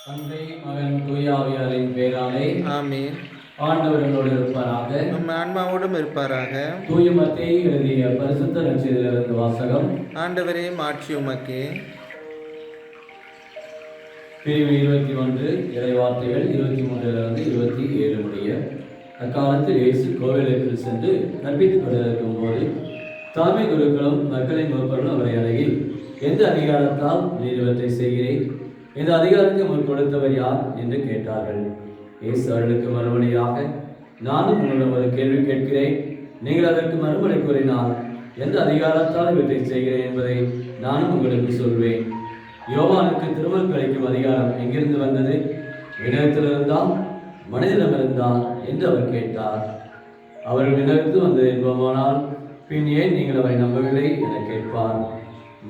தந்தை மகன் தூய ஆவியாரின் பெயராலே ஆமென். ஆண்டவர் உங்களோடு இருப்பாராக. நம் ஆன்மாவோடும் இருப்பாராக. தூய மத்தேயு எழுதிய பரிசுத்த நற்செய்தியிலிருந்து வாசகம். ஆண்டவரே மாட்சி உமக்கே. பிரிவு 21 இறைவார்த்தைகள் 23 27 முடிய. அக்காலத்தில் இயேசு கோவிலுக்கு சென்று கற்பித்துக் கொண்டிருக்கும் போது தலைமை குருக்களும் மக்களின் மூப்பர்களும் அவரை அணுகி, எந்த அதிகாரத்தால் நீர் இவற்றை செய்கிறேன், இந்த அதிகாரத்தை உங்களுக்கு கொடுத்தவர் யார் என்று கேட்டார்கள். இயேசு அவர்களுக்கு மறுமொழியாக, நானும் உங்களிடம் ஒரு கேள்வி கேட்கிறேன், நீங்கள் அதற்கு மறுமொழி கூறினால் எந்த அதிகாரத்தால் இவற்றை செய்கிறேன் என்பதை நானும் உங்களுக்கு சொல்வேன். யோவானுக்கு திருமுழுக்கு அளிக்கும் அதிகாரம் எங்கிருந்து வந்தது? விண்ணகத்திலிருந்தா மனிதனிடமிருந்தா என்று அவர் கேட்டார். அவர்கள் விண்ணகத்து வந்தது என்பவனால் பின் ஏன் நீங்கள் அவரை நம்பவில்லை என கேட்பார்.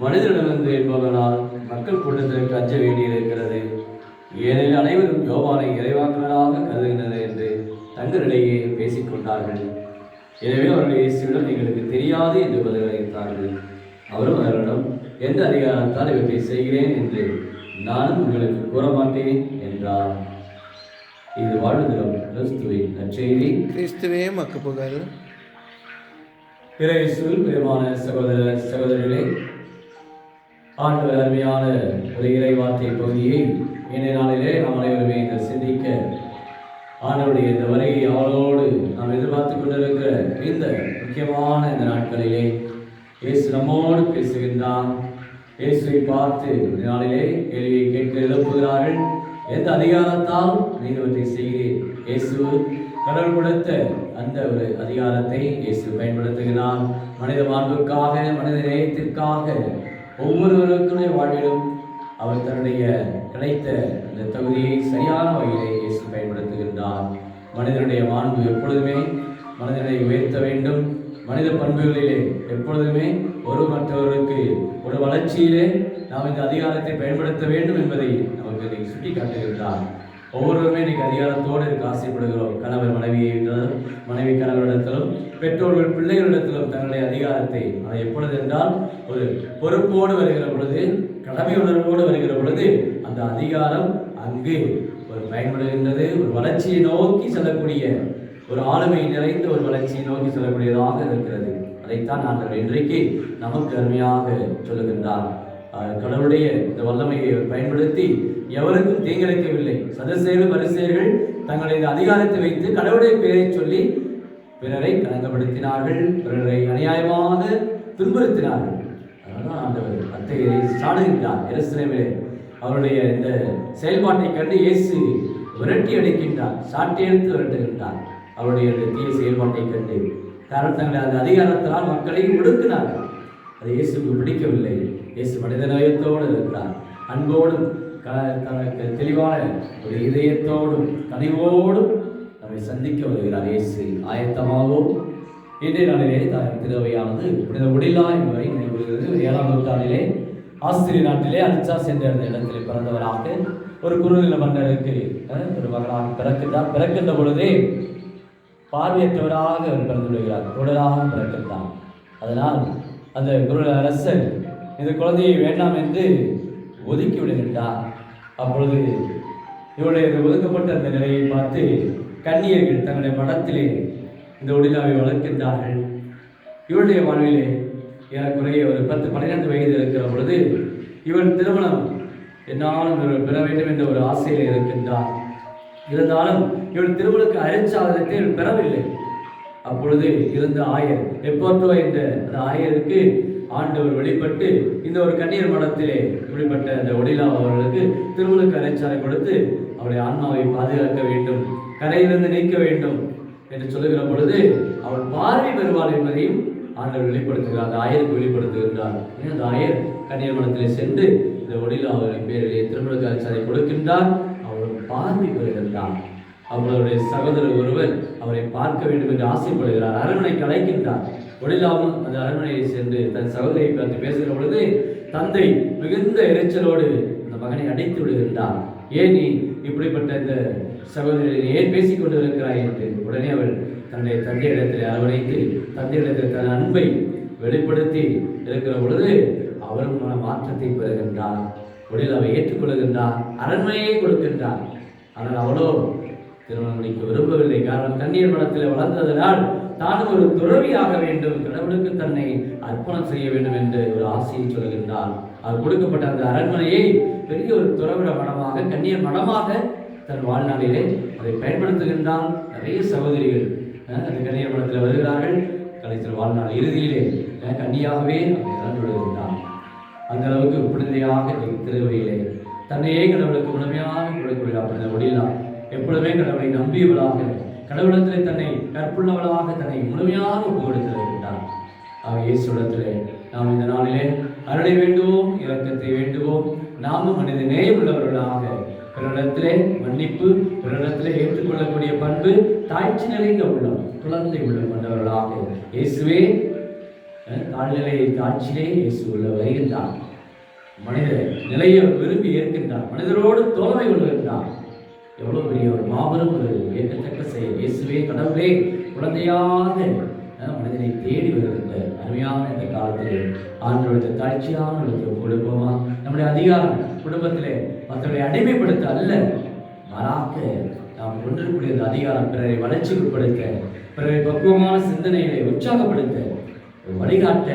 மனிதனிடமிருந்து என்பவனால் மக்கள் கூட்டத்திற்கு அஞ்ச வேண்டியிருக்கிறது. ஏனெனில் அனைவரும் யோவானை இறைவாக்குனராக கருதுகின்றனர் என்று தங்களிடையே பேசிக்கொண்டார்கள். எனவே அவர்கள் இயேசுவிடம் எங்களுக்கு தெரியாது என்று பதிலளித்தார்கள். அவரும் அவரிடம், எந்த அதிகாரத்தால் இவற்றை செய்கிறேன் என்று நானும் உங்களுக்கு கூற மாட்டேன் என்றார். இது வாழ்வுதலும் கிறிஸ்துவின் நற்செய்தி. கிறிஸ்துவே மக்கு புகழ். இயேசுவில் பிரியமான சகோதர சகோதரிகளே, ஆண்டவர் அருமையான ஒரு இறை வார்த்தை பகுதியை இன்றைய நாளிலே நாம் அனைவருமே இந்த சிந்திக்க ஆண்டவருடைய இந்த வருகை அவளோடு நாம் எதிர்பார்த்து கொண்டிருக்கிற இந்த முக்கியமான இந்த நாட்களிலே இயேசு நம்மோடு பேசுகின்றான். இயேசுவை பார்த்து இந்த நாளிலே கேள்வியை கேட்க எழுப்புகிறார்கள். எந்த அதிகாரத்தால் நீர் இவற்றை செய்கிறேன்? இயேசு கடவுள் கொடுத்த அந்த ஒரு அதிகாரத்தை இயேசு பயன்படுத்துகிறார். மனித மாண்புக்காக, மனித நேயத்திற்காக, ஒவ்வொருவருக்குடைய வாழ்விலும் அவர் தன்னுடைய கிடைத்த இந்த தகுதியை சரியான வகையிலே இயேசு பயன்படுத்துகின்றார். மனிதனுடைய மாண்பு எப்பொழுதுமே மனிதனை உயர்த்த வேண்டும். மனித பண்புகளிலே எப்பொழுதுமே ஒரு மற்றவருக்கு ஒரு வளர்ச்சியிலே நாம் இந்த அதிகாரத்தை பயன்படுத்த வேண்டும் என்பதை நமக்கு சுட்டி காட்டுகின்றார். ஒவ்வொருவருமே இன்னைக்கு அதிகாரத்தோடு இருக்க ஆசைப்படுகிறோம். கணவர் மனைவியிடத்திலும், மனைவி கணவரிடத்திலும், பெற்றோர்கள் பிள்ளைகளிடத்திலும் தன்னுடைய அதிகாரத்தை, அதை எப்பொழுது என்றால் ஒரு பொறுப்போடு வருகிற பொழுது, கடமை உணர்வோடு வருகிற பொழுது அந்த அதிகாரம் அங்கு ஒரு பயன்படுகின்றது. ஒரு வளர்ச்சியை நோக்கி செல்லக்கூடிய, ஒரு ஆளுமை நிறைந்த ஒரு வளர்ச்சியை நோக்கி செல்லக்கூடியதாக இருக்கிறது. அதைத்தான் ஆண்டவர் இன்றைக்கு நமக்கு அருமையாக சொல்லுகின்றார். கடவுளுடைய இந்த வல்லமையை பயன்படுத்தி எவருக்கும் தீங்கிழைக்கவில்லை. சதுசேயர்கள் பரிசேயர்கள் தங்களுடைய அதிகாரத்தை வைத்து கடவுளுடைய பெயரை சொல்லி பிறரை கலங்கப்படுத்தினார்கள், பிறரை அநியாயமாக துன்புறுத்தினார்கள். அதனால்தான் ஆண்டவர் அத்தகையை சாடுகின்றார். எருசலேமிலே அவருடைய இந்த செயல்பாட்டை கண்டு இயேசு விரட்டி அடிக்கின்றார், சாட்டி எடுத்து விரட்டுகின்றார். அவருடைய இந்த தீய செயல்பாட்டை கண்டு காரணம் தங்களை அந்த அதிகாரத்தினால் மக்களை ஒடுக்கினார்கள். அது இயேசுக்கு பிடிக்கவில்லை. இயேசு மனித நேயத்தோடு இருக்கிறார். அன்போடும் தனக்கு தெளிவான ஒரு இதயத்தோடும் கனிவோடும் நம்மை சந்திக்க வருகிறார். இயேசு ஆயத்தமாகவும் இன்றைய நாளிலே தான் திருவையானது புனித உடிலா என்பதை நினைவுகிறது. 7ஆம் நூற்றாண்டிலே ஆஸ்திரிய நாட்டிலே அரிச்சாஸ் என்ற இடத்திலே பிறந்தவராக ஒரு குறுநில மன்னருக்கு ஒரு மகனாக பிறக்கின்றார். பிறக்கின்ற பொழுதே பார்வையற்றவராக அவர் பிறந்து விடுகிறார். குருடராக பிறக்கின்றார். அதனால் அந்த குரு அரசர் இந்த குழந்தையை வேண்டாம் என்று ஒதுக்கி விடுகின்றார். அப்பொழுது இவருடைய ஒதுக்கப்பட்ட அந்த நிலையை பார்த்து கன்னியர்கள் தங்களுடைய மடத்திலே இந்த ஒடிலாவை வளர்க்கின்றார்கள். இவருடைய வாழ்விலே ஏறக்குறைய ஒரு 10-12 வயது இருக்கிற பொழுது இவன் திருமணம் என்னாலும் பெற வேண்டும் என்ற ஒரு ஆசையில் இருக்கின்றார். இருந்தாலும் இவள் திருமணக்கு அழைச்சாதத்தை இவள் பெறவில்லை. அப்பொழுது இருந்த ஆயர் எப்போட்டோ என்ற அந்த ஆயருக்கு ஆண்டவர் வெளிப்பட்டு இந்த ஒரு கன்னியர் மடத்திலே இப்படிப்பட்ட அந்த ஒடிலா அவர்களுக்கு திருமணக்கு அழைச்சாலை கொடுத்து அவருடைய ஆன்மாவை பாதுகாக்க வேண்டும், கரையிலிருந்து நீக்க வேண்டும் என்று சொல்லுகிற பொழுது அவள் பார்வை பெறுவாள் என்பதையும் ஆண்டவர் வெளிப்படுத்துகிறார். அந்த ஆயருக்கு வெளிப்படுத்துகின்றார். அந்த ஆயர் கன்னியர் மடத்திலே சென்று இந்த ஒடிலா அவரின் பேரிலே திருமணக்கு அழைச்சாலை கொடுக்கின்றார். அவள் பார்வை பெறுகின்றார். அவருடைய சகோதரர் ஒருவர் அவரை பார்க்க வேண்டும் என்று ஆசைப்படுகிறார். அரண்மனைக்கு அழைக்கின்றார். ஒடிலாவும் அந்த அரண்மனையை சென்று தன் சகோதரியை பார்த்து பேசுகிற பொழுது தந்தை மிகுந்த இறைச்சலோடு அந்த மகனை அடைத்து விடுகின்றார். ஏன் நீ இப்படிப்பட்ட இந்த சகோதரியை ஏன் பேசிக் கொண்டு இருக்கிறாய் என்று உடனே அவள் தன்னுடைய தந்தையிடத்தில் அரவணைத்து தந்தையிடத்தில் தன் அன்பை வெளிப்படுத்தி இருக்கிற பொழுது அவரும் மாற்றத்தை பெறுகின்றார். உடல் அவை ஏற்றுக்கொள்கின்றார், அரண்மையை கொடுக்கின்றார். ஆனால் அவளோ திருமணம் முடிக்க விரும்பவில்லை. காரணம், கண்ணீர் மனத்தில் வளர்ந்ததனால் தானும் ஒரு துறவியாக வேண்டும், கடவுளுக்கு தன்னை அர்ப்பணம் செய்ய வேண்டும் என்று ஒரு ஆசையை சொல்கின்றார். அவர் கொடுக்கப்பட்ட அந்த அரண்மனையை பெரிய ஒரு துறவிட மனமாக, கண்ணீர் மனமாக தன் வாழ்நாளிலே அதை பயன்படுத்துகின்றான். நிறைய சகோதரிகள் அந்த கண்ணீர் மனத்தில் வருகிறார்கள். கடைசியில் வாழ்நாள் இறுதியிலே கன்னியாகவே அதை இறந்து விடுகின்றான். அந்த அளவுக்கு புனிதையாக திருவையிலே தன்னையே கடவுளுக்கு முழுமையாக கொடுக்கிறார். முடியலாம் எப்பொழுதுமே கடவுளை நம்பியவளாக, கடவுளத்திலே தன்னை கற்புள்ளவளாக தன்னை முழுமையாக ஒப்பு கொடுத்திருக்கின்றார். இயேசுவிடத்திலே நாம் இந்த நாளிலே அருளை வேண்டுவோம், இரக்கத்தை வேண்டுவோம். நாமும் மனித நேயம் உள்ளவர்களாக, பிறரிடத்திலே மன்னிப்பு, பிறரிடத்திலே ஏற்றுக்கொள்ளக்கூடிய பண்பு, தாய்ச்சி நிறைந்த உள்ளம், குழந்தை உள்ளம் கொண்டவர்களாக இயேசுவே தாழ்நிலையை தாட்சியிலே இயேசு உள்ள வருகின்றார். மனித நிலையை விரும்பி ஏற்கின்றார், மனிதரோடு தோழமை கொள்கின்றார். எவ்வளவு பெரிய ஒரு மாபெரும் ஒரு ஏற்கத்தக்க செயல். இயேசுவே கடவுளே குழந்தையாக மனிதனை தேடி வருகின்ற அருமையான இந்த காலத்திலே ஆண்டவருடைய தாழ்ச்சியான கொடுப்போமா? நம்முடைய அதிகாரம் குடும்பத்திலே மற்றவர்களை அடிமைப்படுத்த அல்ல, மாறாக நாம் கொண்டிருக்கூடிய இந்த அதிகாரம் பிறரை வளர்ச்சி உட்படுத்த, பிறரை பக்குவமான சிந்தனைகளை உற்சாகப்படுத்த, வழிகாட்ட,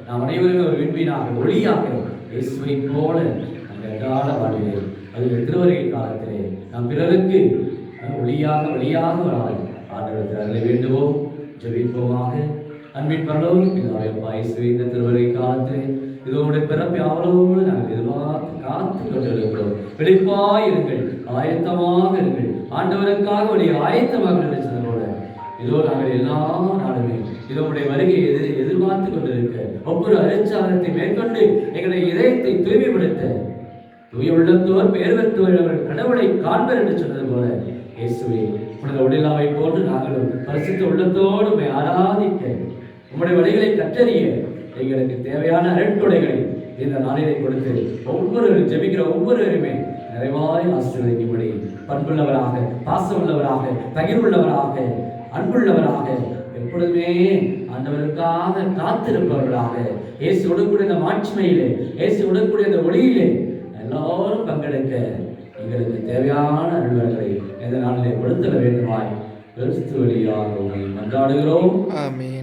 நாம் அனைவருமே ஒரு விண்மீனாக ஒளியாக இயேசுவை போல அந்த அன்றாட வாழ்விலே, அதில் திருவருகை காலத்திலே நாம் பிறருக்கு ஒளியாக வழியாக வராது ஆண்டவரத்தில் அருளை வேண்டுவோம், ஜெபிப்போமாக. அன்பின் பரலோகம் பிதாவே, இயேசுவே இந்த திருவருகை காலத்திலே இதோடைய பிறப்பை அவளோடு நாங்கள் எதிர்பார்த்து காத்து கொண்டிருக்கிறோம். வெளிப்பாயிருங்கள், ஆயத்தமாக இருங்கள், ஆண்டவருக்காக வழி ஆயத்தமாக நினைச்சதோட இதோ நாங்கள் எல்லா நாளுமே இதோடைய வருகையை எதிர்பார்த்து கொண்டிருக்க, ஒவ்வொரு அரிச்சாரத்தை மேற்கொண்டு எங்களை இதயத்தை தூய்மைப்படுத்த, தூய உள்ளத்தோர் பெயர் பெற்றவர்கள் கடவுளை காண்பர் என்று சொன்னது போல இயேசுவே உனது உடலாவை போன்று நாங்களும் பரிசுத்த உள்ளத்தோடு ஆராதிக்க, உங்களுடைய வழிகளை கற்றறிய எங்களுக்கு தேவையான அருட்கொடைகளை இந்த நாளிலே கொடுத்து ஒவ்வொரு ஜெபிக்கிற ஒவ்வொருவருமே நிறைவாய் ஆசீர்வதிக்கும்படி பண்புள்ளவராக, பாசமுள்ளவராக, பகிர்வுள்ளவராக, அன்புள்ளவராக, எப்பொழுதுமே ஆண்டவருக்காக காத்திருப்பவர்களாக, இயேசு உடக்கூடிய இந்த மாட்சிமையிலே, இயேசு உடக்கூடிய இந்த ஒளியிலே எல்லாரும் பங்கெடுக்க எங்களுக்கு தேவையான அருள்வர்களை இந்த நாளிலே கொடுத்தல வேண்டுமாய் கிறிஸ்து வழியாக மன்றாடுகிறோம். ஆமென்.